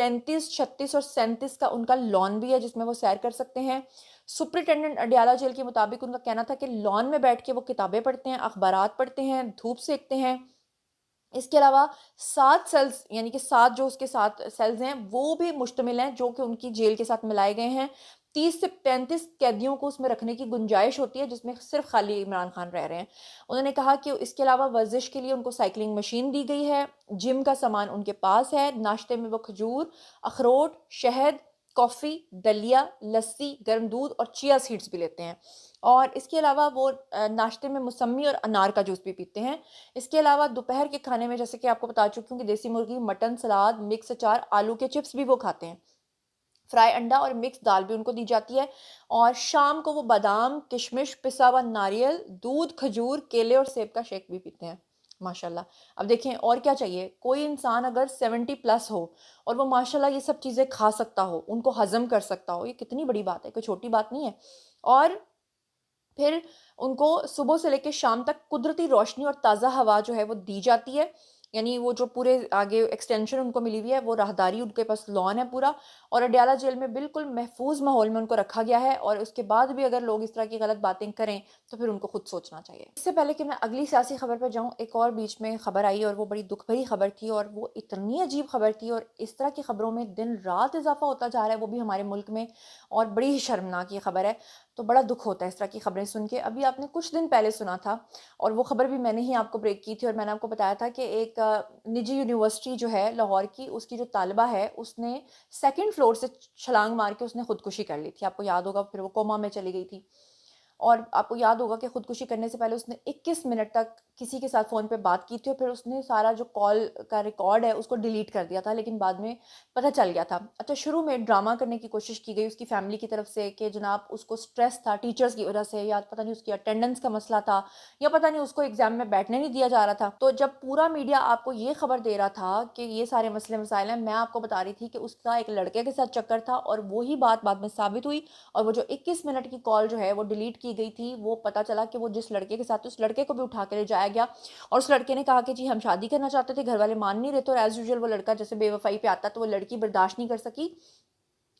35, 36 اور 37 کا ان کا لان بھی ہے جس میں وہ سیر کر سکتے ہیں۔ سپرنٹینڈنٹ اڈیالہ جیل کے مطابق ان کا کہنا تھا کہ لان میں بیٹھ کے وہ کتابیں پڑھتے ہیں، اخبارات پڑھتے ہیں، دھوپ سیکتے ہیں۔ اس کے علاوہ 7 سیلز، یعنی کہ 7 جو اس کے 7 سیلز ہیں وہ بھی مشتمل ہیں جو کہ ان کی جیل کے ساتھ ملائے گئے ہیں۔ 30 سے 35 قیدیوں کو اس میں رکھنے کی گنجائش ہوتی ہے جس میں صرف خالی عمران خان رہ رہے ہیں۔ انہوں نے کہا کہ اس کے علاوہ ورزش کے لیے ان کو سائیکلنگ مشین دی گئی ہے، جم کا سامان ان کے پاس ہے، ناشتے میں وہ کھجور، اخروٹ، شہد، کافی، دلیا، لسی، گرم دودھ اور چیا سیڈز بھی لیتے ہیں، اور اس کے علاوہ وہ ناشتے میں موسمی اور انار کا جوس بھی پیتے ہیں۔ اس کے علاوہ دوپہر کے کھانے میں جیسے کہ آپ کو بتا چکی ہوں کہ دیسی مرغی، مٹن، سلاد، مکس اچار، آلو کے چپس بھی وہ کھاتے ہیں، فرائی انڈا اور مکس دال بھی ان کو دی جاتی ہے، اور شام کو وہ بادام، کشمش، پسا ہوا ناریل، دودھ، کھجور، کیلے اور سیب کا شیک بھی پیتے ہیں۔ ماشاءاللہ، اب دیکھیں اور کیا چاہیے، کوئی انسان اگر 70 پلس ہو اور وہ ماشاءاللہ یہ سب چیزیں کھا سکتا ہو، ان کو ہضم کر سکتا ہو، یہ کتنی بڑی بات ہے، کوئی چھوٹی بات نہیں ہے۔ اور پھر ان کو صبح سے لے کے شام تک قدرتی روشنی اور تازہ ہوا جو ہے وہ دی جاتی ہے، یعنی وہ جو پورے آگے ایکسٹینشن ان کو ملی ہوئی ہے، وہ راہداری ان کے پاس لان ہے پورا، اور اڈیالہ جیل میں بالکل محفوظ ماحول میں ان کو رکھا گیا ہے، اور اس کے بعد بھی اگر لوگ اس طرح کی غلط باتیں کریں تو پھر ان کو خود سوچنا چاہیے۔ اس سے پہلے کہ میں اگلی سیاسی خبر پہ جاؤں، ایک اور بیچ میں خبر آئی اور وہ بڑی دکھ بھری خبر تھی، اور وہ اتنی عجیب خبر تھی، اور اس طرح کی خبروں میں دن رات اضافہ ہوتا جا رہا ہے وہ بھی ہمارے ملک میں، اور بڑی ہی شرمناک یہ خبر ہے، تو بڑا دکھ ہوتا ہے اس طرح کی خبریں سن کے۔ ابھی آپ نے کچھ دن پہلے سنا تھا، اور وہ خبر بھی میں نے ہی آپ کو بریک کی تھی، اور میں نے آپ کو بتایا تھا کہ ایک نجی یونیورسٹی جو ہے لاہور کی، اس کی جو طالبہ ہے اس نے 2nd فلور سے چھلانگ مار کے اس نے خودکشی کر لی تھی، آپ کو یاد ہوگا، پھر وہ کوما میں چلی گئی تھی، اور آپ کو یاد ہوگا کہ خودکشی کرنے سے پہلے اس نے 21 منٹ تک کسی کے ساتھ فون پہ بات کی تھی، اور پھر اس نے سارا جو کال کا ریکارڈ ہے اس کو ڈیلیٹ کر دیا تھا، لیکن بعد میں پتہ چل گیا تھا۔ اچھا، شروع میں ڈرامہ کرنے کی کوشش کی گئی اس کی فیملی کی طرف سے کہ جناب اس کو سٹریس تھا ٹیچرز کی وجہ سے، یا پتہ نہیں اس کی اٹینڈنس کا مسئلہ تھا، یا پتہ نہیں اس کو ایگزام میں بیٹھنے نہیں دیا جا رہا تھا۔ تو جب پورا میڈیا آپ کو یہ خبر دے رہا تھا کہ یہ سارے مسئلے مسائل ہیں، میں آپ کو بتا رہی تھی کہ اس کا ایک لڑکے کے ساتھ چکر تھا، اور وہی بات بعد میں ثابت ہوئی، اور وہ جو 21 منٹ کی کال جو ہے وہ ڈیلیٹ کی گئی تھی، وہ پتہ چلا کہ وہ جس لڑکے کے ساتھ، اس لڑکے کو بھی اٹھا کے لے جایا گیا، اور اس لڑکے نے کہا کہ جی ہم شادی کرنا چاہتے تھے، گھر والے مان نہیں رہے تو، اور ایز یوزول وہ لڑکا جیسے بے وفائی پہ آتا تو وہ لڑکی برداشت نہیں کر سکی،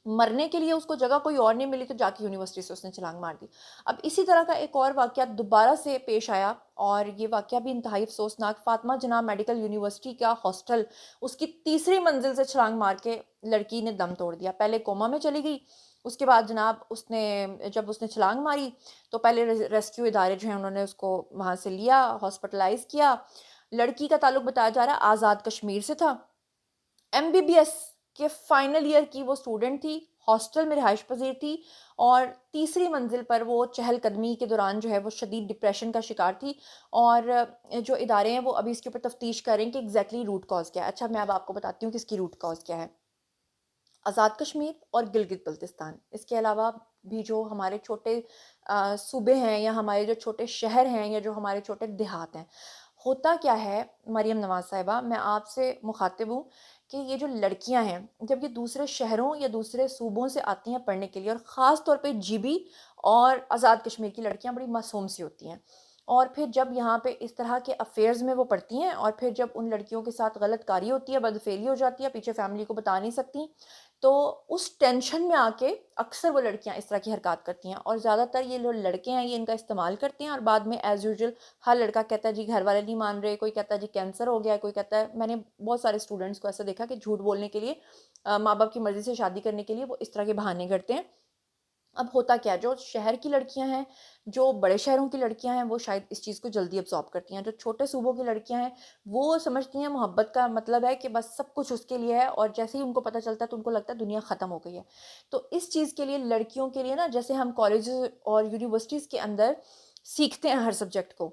مرنے کے لیے اس کو جگہ کوئی اور نہیں ملی تو جا کے یونیورسٹی سے اس نے چھلانگ مار دی۔ اب اسی طرح کا ایک اور واقعہ دوبارہ سے پیش آیا، اور یہ واقعہ بھی انتہائی افسوسناک۔ فاطمہ جناح میڈیکل یونیورسٹی کا ہاسٹل، اس کی 3ری منزل سے چھلانگ مار کے لڑکی نے دم توڑ دیا، پہلے کوما میں چلی گئی، اس کے بعد جناب جب اس نے چھلانگ ماری تو پہلے ریسکیو ادارے جو ہیں انہوں نے اس کو وہاں سے لیا، ہاسپٹلائز کیا۔ لڑکی کا تعلق بتایا جا رہا ہے آزاد کشمیر سے تھا، MBBS کے فائنل ایئر کی وہ اسٹوڈنٹ تھی، ہاسٹل میں رہائش پذیر تھی، اور 3ری منزل پر وہ چہل قدمی کے دوران جو ہے وہ شدید ڈپریشن کا شکار تھی، اور جو ادارے ہیں وہ ابھی اس کے اوپر تفتیش کریں کہ ایگزیکٹلی روٹ کاز کیا ہے۔ اچھا، میں اب آپ کو بتاتی ہوں کہ اس کی روٹ کاز کیا ہے۔ آزاد کشمیر اور گلگت بلتستان، اس کے علاوہ بھی جو ہمارے چھوٹے صوبے ہیں، یا ہمارے جو چھوٹے شہر ہیں، یا جو ہمارے چھوٹے دیہات ہیں، ہوتا کیا ہے مریم نواز صاحبہ، میں آپ سے مخاطب ہوں کہ یہ جو لڑکیاں ہیں جب یہ دوسرے شہروں یا دوسرے صوبوں سے آتی ہیں پڑھنے کے لیے، اور خاص طور پہ GB اور آزاد کشمیر کی لڑکیاں بڑی معصوم سی ہوتی ہیں، اور پھر جب یہاں پہ اس طرح کے افیئرز میں وہ پڑھتی ہیں، اور پھر جب ان لڑکیوں کے ساتھ غلط کاری ہوتی ہے، بدفعلی ہو جاتی ہے، پیچھے فیملی کو بتا نہیں سکتی، تو اس ٹینشن میں آ کے اکثر وہ لڑکیاں اس طرح کی حرکات کرتی ہیں، اور زیادہ تر یہ جو لڑکے ہیں یہ ان کا استعمال کرتے ہیں، اور بعد میں ایز یوزول ہر لڑکا کہتا ہے جی گھر والے نہیں مان رہے، کوئی کہتا ہے جی کینسر ہو گیا، کوئی کہتا ہے، میں نے بہت سارے اسٹوڈنٹس کو ایسا دیکھا کہ جھوٹ بولنے کے لیے، ماں باپ کی مرضی سے شادی کرنے کے لیے وہ اس طرح کے بہانے کرتے ہیں۔ اب ہوتا کیا، جو شہر کی لڑکیاں ہیں، جو بڑے شہروں کی لڑکیاں ہیں، وہ شاید اس چیز کو جلدی ابزارب کرتی ہیں، جو چھوٹے صوبوں کی لڑکیاں ہیں وہ سمجھتی ہیں محبت کا مطلب ہے کہ بس سب کچھ اس کے لیے ہے، اور جیسے ہی ان کو پتہ چلتا ہے تو ان کو لگتا ہے دنیا ختم ہو گئی ہے۔ تو اس چیز کے لیے لڑکیوں کے لیے نا، جیسے ہم کالجز اور یونیورسٹیز کے اندر سیکھتے ہیں ہر سبجیکٹ کو،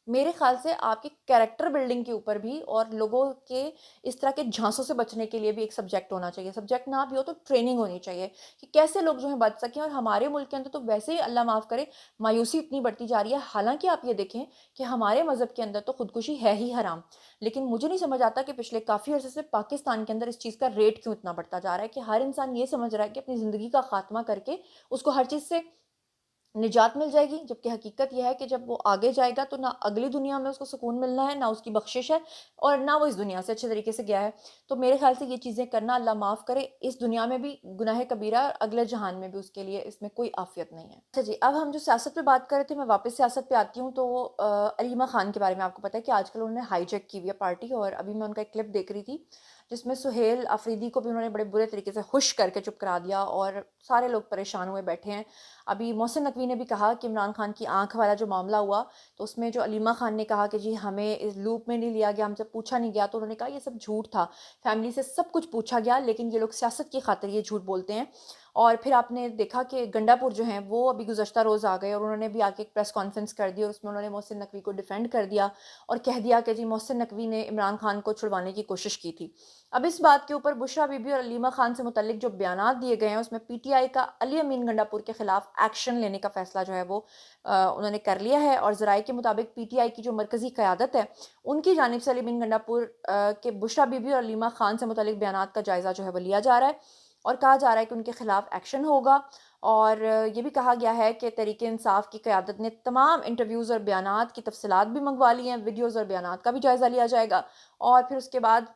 میرے خیال سے آپ کی کیریکٹر بلڈنگ کے اوپر بھی، اور لوگوں کے اس طرح کے جھانسوں سے بچنے کے لیے بھی ایک سبجیکٹ ہونا چاہیے۔ سبجیکٹ نہ بھی ہو تو ٹریننگ ہونی چاہیے کہ کیسے لوگ جو ہیں بچ سکیں، اور ہمارے ملک کے اندر تو ویسے ہی اللہ معاف کرے مایوسی اتنی بڑھتی جا رہی ہے، حالانکہ آپ یہ دیکھیں کہ ہمارے مذہب کے اندر تو خودکشی ہے ہی حرام، لیکن مجھے نہیں سمجھ آتا کہ پچھلے کافی عرصے سے پاکستان کے اندر اس چیز کا ریٹ کیوں اتنا بڑھتا جا رہا ہے، کہ ہر انسان یہ سمجھ رہا ہے کہ اپنی زندگی کا خاتمہ کر کے اس کو ہر چیز سے نجات مل جائے گی، جبکہ حقیقت یہ ہے کہ جب وہ آگے جائے گا تو نہ اگلی دنیا میں اس کو سکون ملنا ہے، نہ اس کی بخشش ہے، اور نہ وہ اس دنیا سے اچھے طریقے سے گیا ہے۔ تو میرے خیال سے یہ چیزیں کرنا اللہ معاف کرے، اس دنیا میں بھی گناہ کبیرہ اور اگلے جہان میں بھی اس کے لیے اس میں کوئی عافیت نہیں ہے۔ اچھا جی، اب ہم جو سیاست پہ بات کر رہے تھے، میں واپس سیاست پہ آتی ہوں۔ تو علیمہ خان کے بارے میں آپ کو پتہ ہے کہ آج کل انہوں نے ہائی جیک کی ہوئی ہے پارٹی، اور ابھی میں ان کا ایک کلپ دیکھ رہی تھی جس میں سہیل آفریدی کو بھی انہوں نے بڑے برے طریقے سے خوش کر کے چپ کرا دیا، اور سارے لوگ پریشان ہوئے بیٹھے ہیں۔ ابھی محسن نقوی نے بھی کہا کہ عمران خان کی آنکھ والا جو معاملہ ہوا، تو اس میں جو علیمہ خان نے کہا کہ جی ہمیں اس لوپ میں نہیں لیا گیا، ہم سے پوچھا نہیں گیا، تو انہوں نے کہا یہ سب جھوٹ تھا، فیملی سے سب کچھ پوچھا گیا، لیکن یہ لوگ سیاست کی خاطر یہ جھوٹ بولتے ہیں۔ اور پھر آپ نے دیکھا کہ گنڈا پور جو ہیں وہ ابھی گزشتہ روز آ گئے، اور انہوں نے بھی آ کے ایک پریس کانفرنس کر دی، اور اس میں انہوں نے محسن نقوی کو ڈیفینڈ کر دیا اور کہہ دیا کہ جی محسن نقوی نے عمران خان کو چھڑوانے کی کوشش کی تھی۔ اب اس بات کے اوپر بشریٰ بی بی اور علیمہ خان سے متعلق جو بیانات دیے گئے ہیں، اس میں پی ٹی آئی کا علی امین گنڈا پور کے خلاف ایکشن لینے کا فیصلہ جو ہے وہ انہوں نے کر لیا ہے، اور ذرائع کے مطابق پی ٹی آئی کی جو مرکزی قیادت ہے ان کی جانب سے علی امین گنڈا پور کے بشریٰ بی بی اور علیمہ خان سے متعلق بیانات کا جائزہ جو ہے وہ لیا جا رہا ہے، اور کہا جا رہا ہے کہ ان کے خلاف ایکشن ہوگا۔ اور یہ بھی کہا گیا ہے کہ تحریک انصاف کی قیادت نے تمام انٹرویوز اور بیانات کی تفصیلات بھی منگوا لی ہیں، ویڈیوز اور بیانات کا بھی جائزہ لیا جائے گا، اور پھر اس کے بعد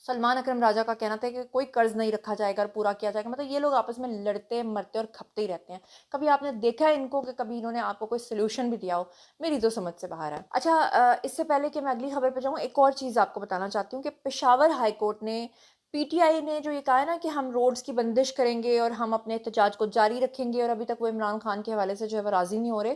سلمان اکرم راجہ کا کہنا تھا کہ کوئی قرض نہیں رکھا جائے گا اور پورا کیا جائے گا۔ مطلب یہ لوگ آپس میں لڑتے مرتے اور کھپتے ہی رہتے ہیں۔ کبھی آپ نے دیکھا ہے ان کو کہ کبھی انہوں نے آپ کو کوئی سلوشن بھی دیا ہو؟ میری تو سمجھ سے باہر ہے۔ اچھا، اس سے پہلے کہ میں اگلی خبر پہ جاؤں، ایک اور چیز آپ کو بتانا چاہتی ہوں کہ پشاور ہائی کورٹ نے پی ٹی آئی نے جو یہ کہا ہے نا کہ ہم روڈز کی بندش کریں گے اور ہم اپنے احتجاج کو جاری رکھیں گے، اور ابھی تک وہ عمران خان کے حوالے سے جو ہے وہ راضی نہیں ہو رہے،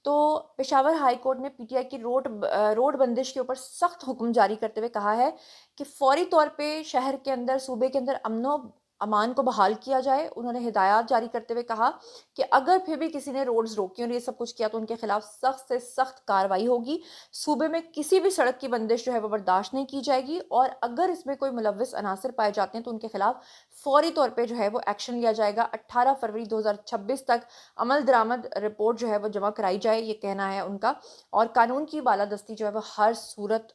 تو پشاور ہائی کورٹ نے پی ٹی آئی کی روڈ بندش کے اوپر سخت حکم جاری کرتے ہوئے کہا ہے کہ فوری طور پہ شہر کے اندر، صوبے کے اندر امن و امان کو بحال کیا جائے۔ انہوں نے ہدایات جاری کرتے ہوئے کہا کہ اگر پھر بھی کسی نے روڈز روکی اور یہ سب کچھ کیا تو ان کے خلاف سخت سے سخت کارروائی ہوگی۔ صوبے میں کسی بھی سڑک کی بندش جو ہے وہ برداشت نہیں کی جائے گی، اور اگر اس میں کوئی ملوث عناصر پائے جاتے ہیں تو ان کے خلاف فوری طور پہ جو ہے وہ ایکشن لیا جائے گا۔ 18 فروری 2026 تک عمل درآمد رپورٹ جو ہے وہ جمع کرائی جائے، یہ کہنا ہے ان کا، اور قانون کی بالادستی جو ہے وہ ہر صورت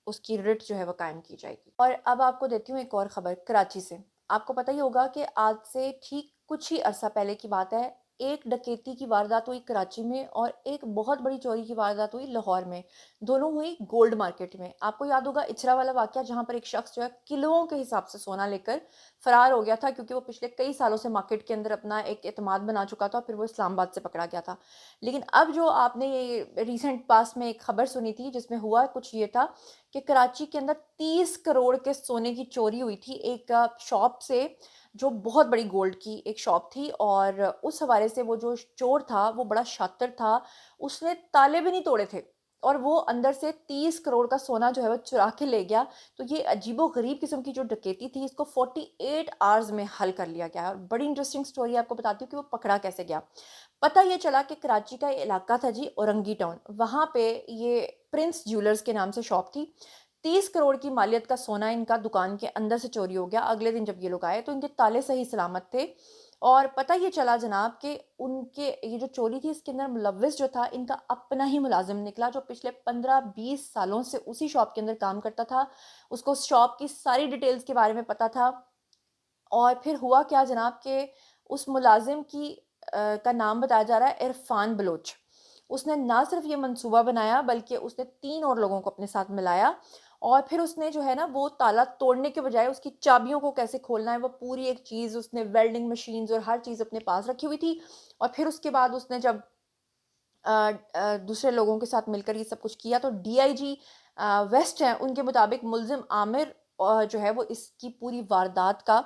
اس کی رٹ جو ہے وہ قائم کی جائے گی۔ اور اب آپ کو دیتی ہوں ایک اور خبر کراچی سے۔ آپ کو پتہ ہی ہوگا کہ آج سے ٹھیک کچھ ہی عرصہ پہلے کی بات ہے، ایک ڈکیتی کی واردات ہوئی کراچی میں، اور ایک بہت بڑی چوری کی واردات ہوئی لاہور میں۔ دونوں ہوئی گولڈ مارکیٹ میں۔ آپ کو یاد ہوگا اچرا والا واقعہ، جہاں پر ایک شخص جو ہے کلوؤں کے حساب سے سونا لے کر فرار ہو گیا تھا، کیونکہ وہ پچھلے کئی سالوں سے مارکیٹ کے اندر اپنا ایک اعتماد بنا چکا تھا، پھر وہ اسلام آباد سے پکڑا گیا تھا۔ لیکن اب جو آپ نے یہ ریسنٹ پاس میں ایک خبر سنی تھی جس میں ہوا کچھ یہ تھا کہ کراچی کے اندر 30 کروڑ کے سونے کی چوری ہوئی تھی ایک شاپ سے، جو بہت بڑی گولڈ کی ایک شاپ تھی، اور اس حوالے سے وہ جو چور تھا وہ بڑا شاطر تھا، اس نے تالے بھی نہیں توڑے تھے، اور وہ اندر سے 30 کروڑ کا سونا جو ہے وہ چرا کے لے گیا۔ تو یہ عجیب و غریب قسم کی جو ڈکیتی تھی، اس کو 48 آورز میں حل کر لیا گیا ہے، اور بڑی انٹرسٹنگ سٹوری آپ کو بتاتی ہوں کہ وہ پکڑا کیسے گیا۔ پتہ یہ چلا کہ کراچی کا علاقہ تھا جی اورنگی ٹاؤن، وہاں پہ یہ پرنس جیولرز کے نام سے شاپ تھی۔ 30 کروڑ کی مالیت کا سونا ان کا دکان کے اندر سے چوری ہو گیا۔ اگلے دن جب یہ لوگ آئے تو ان کے تالے صحیح سلامت تھے، اور پتہ یہ چلا جناب کہ ان کے یہ جو چوری تھی اس کے اندر ملوث جو تھا ان کا اپنا ہی ملازم نکلا، جو پچھلے 15-20 سالوں سے اسی شاپ کے اندر کام کرتا تھا، اس کو اس شاپ کی ساری ڈیٹیلز کے بارے میں پتہ تھا۔ اور پھر ہوا کیا جناب کہ اس ملازم کی کا نام بتایا جا رہا ہے عرفان بلوچ۔ اس نے نہ صرف یہ منصوبہ بنایا بلکہ اس نے 3 اور لوگوں کو اپنے ساتھ ملایا، اور پھر اس نے جو ہے نا وہ تالا توڑنے کے بجائے اس کی چابیوں کو کیسے کھولنا ہے وہ پوری ایک چیز، اس نے ویلڈنگ مشینز اور ہر چیز اپنے پاس رکھی ہوئی تھی، اور پھر اس کے بعد اس نے جب دوسرے لوگوں کے ساتھ مل کر یہ سب کچھ کیا، تو ڈی آئی جی ویسٹ ہیں ان کے مطابق ملزم عامر جو ہے وہ اس کی پوری واردات کا،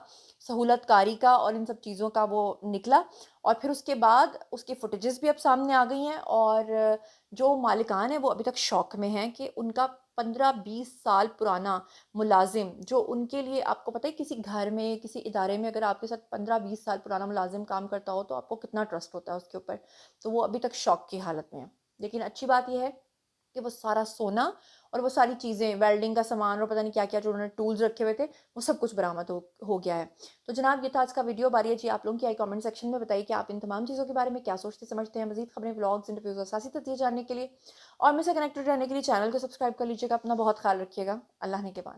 سہولت کاری کا اور ان سب چیزوں کا وہ نکلا، اور پھر اس کے بعد اس کی فوٹیجز بھی اب سامنے آ گئی ہیں، اور جو مالکان ہیں وہ ابھی تک شوق میں ہیں کہ ان کا 15-20 سال پرانا ملازم، جو ان کے لیے، آپ کو پتہ ہے کسی گھر میں کسی ادارے میں اگر آپ کے ساتھ 15-20 سال پرانا ملازم کام کرتا ہو تو آپ کو کتنا ٹرسٹ ہوتا ہے اس کے اوپر، تو وہ ابھی تک شوق کی حالت میں ہے۔ لیکن اچھی بات یہ ہے کہ وہ سارا سونا اور وہ ساری چیزیں، ویلڈنگ کا سامان اور پتہ نہیں کیا کیا جو انہوں نے ٹولز رکھے ہوئے تھے، وہ سب کچھ برآمد ہو گیا ہے۔ تو جناب یہ تھا آج کا ویڈیو۔ باری ہے جی آپ لوگوں کی آئی کامنٹ سیکشن میں بتائیے کہ آپ ان تمام چیزوں کے بارے میں کیا سوچتے سمجھتے ہیں۔ مزید خبریں، ولاگز، انٹرویوز اور سیاسی تجزیے جاننے کے لیے اور مجھ سے کنیکٹڈ رہنے کے لیے چینل کو سبسکرائب کر لیجیے گا۔ اپنا بہت خیال رکھیے گا۔ اللہ نے کے بان۔